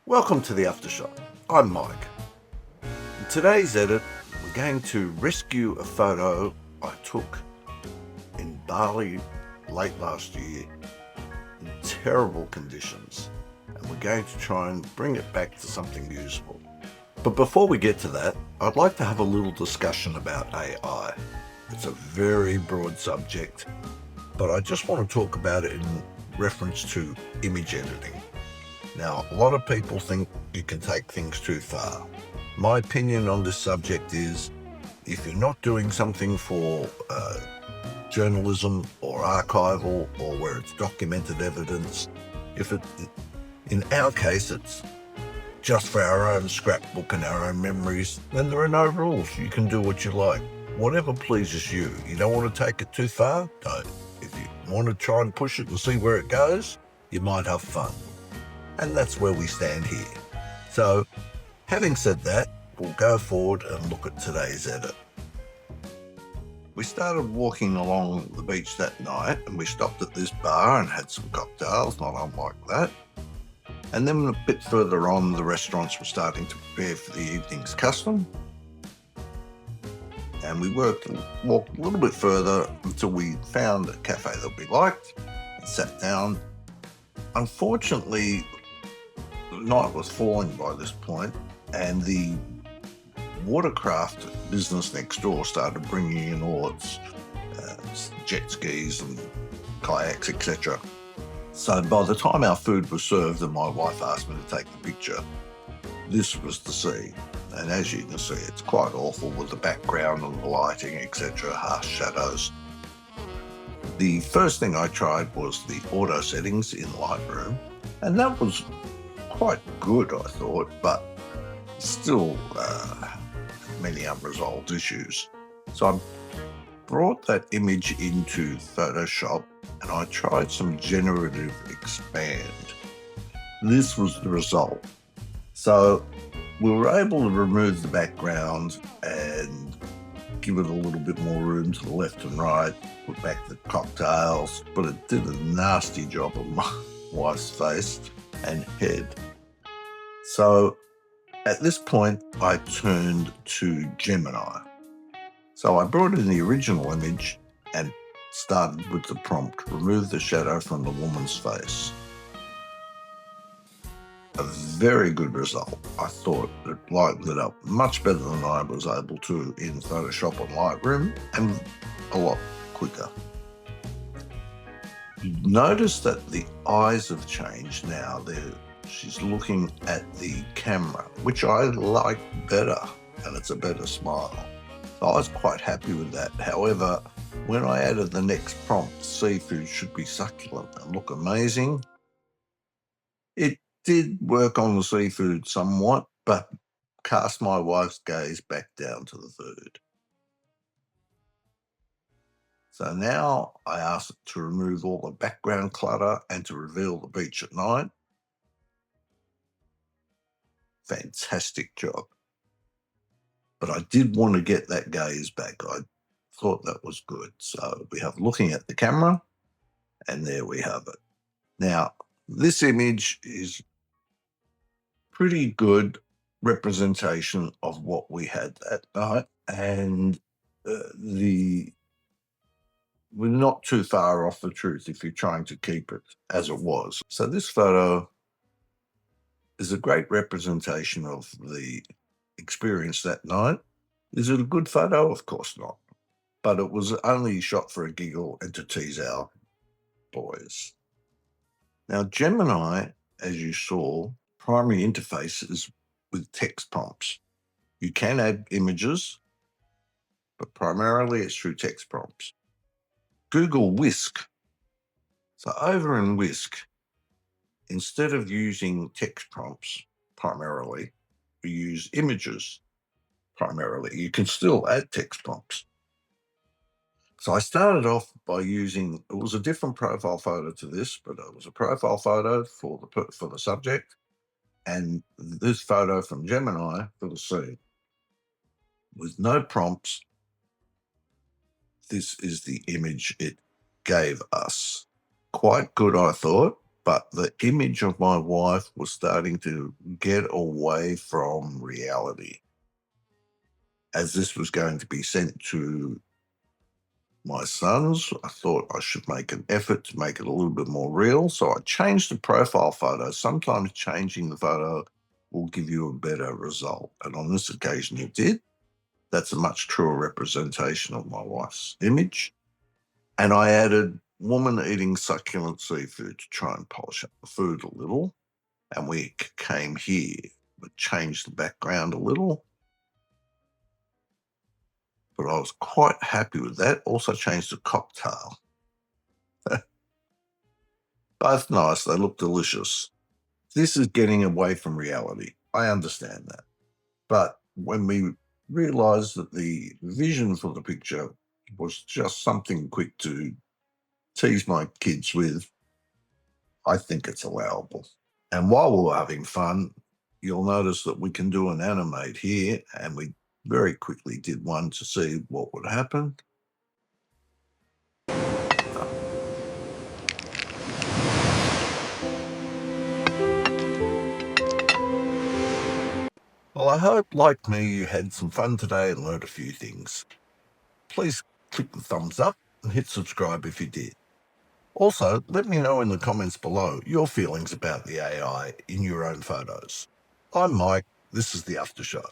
Welcome to the Aftershot. I'm Mike. In today's edit, we're going to rescue a photo I took in Bali late last year in terrible conditions, and we're going to try and bring it back to something usable. But before we get to that, I'd like to have a little discussion about AI. It's a very broad subject, but I just want to talk about it in reference to image editing. Now, a lot of people think you can take things too far. My opinion on this subject is, if you're not doing something for journalism or archival or where it's documented evidence, in our case, it's just for our own scrapbook and our own memories, then there are no rules. You can do what you like. Whatever pleases you. You don't want to take it too far? Don't. If you want to try and push it and see where it goes, you might have fun. And that's where we stand here. So, having said that, we'll go forward and look at today's edit. We started walking along the beach that night and we stopped at this bar and had some cocktails, not unlike that. And then a bit further on, the restaurants were starting to prepare for the evening's custom. And we walked a little bit further until we found a cafe that we liked and sat down. Unfortunately, the night was falling by this point, and the watercraft business next door started bringing in all its jet skis and kayaks, etc. So by the time our food was served and my wife asked me to take the picture, this was the scene. And as you can see, it's quite awful with the background and the lighting, etc., harsh shadows. The first thing I tried was the auto settings in Lightroom, and that was quite good, I thought, but still many unresolved issues. So I brought that image into Photoshop and I tried some generative expand. This was the result. So we were able to remove the background and give it a little bit more room to the left and right, put back the cocktails, but it did a nasty job of my wife's face and head. So at this point, I turned to Gemini. So I brought in the original image and started with the prompt, remove the shadow from the woman's face. A very good result. I thought it lightened it up much better than I was able to in Photoshop and Lightroom, and a lot quicker. Notice that the eyes have changed now. She's looking at the camera, which I like better, and it's a better smile. So I was quite happy with that. However, when I added the next prompt, seafood should be succulent and look amazing, it did work on the seafood somewhat, but cast my wife's gaze back down to the food. So now I asked it to remove all the background clutter and to reveal the beach at night. Fantastic job. But I did want to get that gaze back. I thought that was good. So we have looking at the camera, and there we have it. Now, this image is pretty good representation of what we had that night, and we're not too far off the truth if you're trying to keep it as it was. So this photo is a great representation of the experience that night. Is it a good photo? Of course not. But it was only shot for a giggle and to tease our boys. Now, Gemini, as you saw, primary interface is with text prompts. You can add images, but primarily it's through text prompts. Google Whisk. So over in Whisk, instead of using text prompts primarily, we use images primarily. You can still add text prompts. So I started off by using, it was a different profile photo to this, but it was a profile photo for the subject, and this photo from Gemini for the scene. With no prompts, this is the image it gave us. Quite good, I thought. but the image of my wife was starting to get away from reality. As this was going to be sent to my sons, I thought I should make an effort to make it a little bit more real. So I changed the profile photo. Sometimes changing the photo will give you a better result. And on this occasion, it did. That's a much truer representation of my wife's image. And I added woman eating succulent seafood to try and polish up the food a little. And we came here, but changed the background a little. But I was quite happy with that. Also changed the cocktail. Both nice. They look delicious. This is getting away from reality. I understand that. But when we realized that the vision for the picture was just something quick to tease my kids with, I think it's allowable. And while we're having fun, you'll notice that we can do an animate here, and we very quickly did one to see what would happen. Well, I hope, like me, you had some fun today and learned a few things. Please click the thumbs up and hit subscribe if you did. Also, let me know in the comments below your feelings about the AI in your own photos. I'm Mike. This is the Aftershot.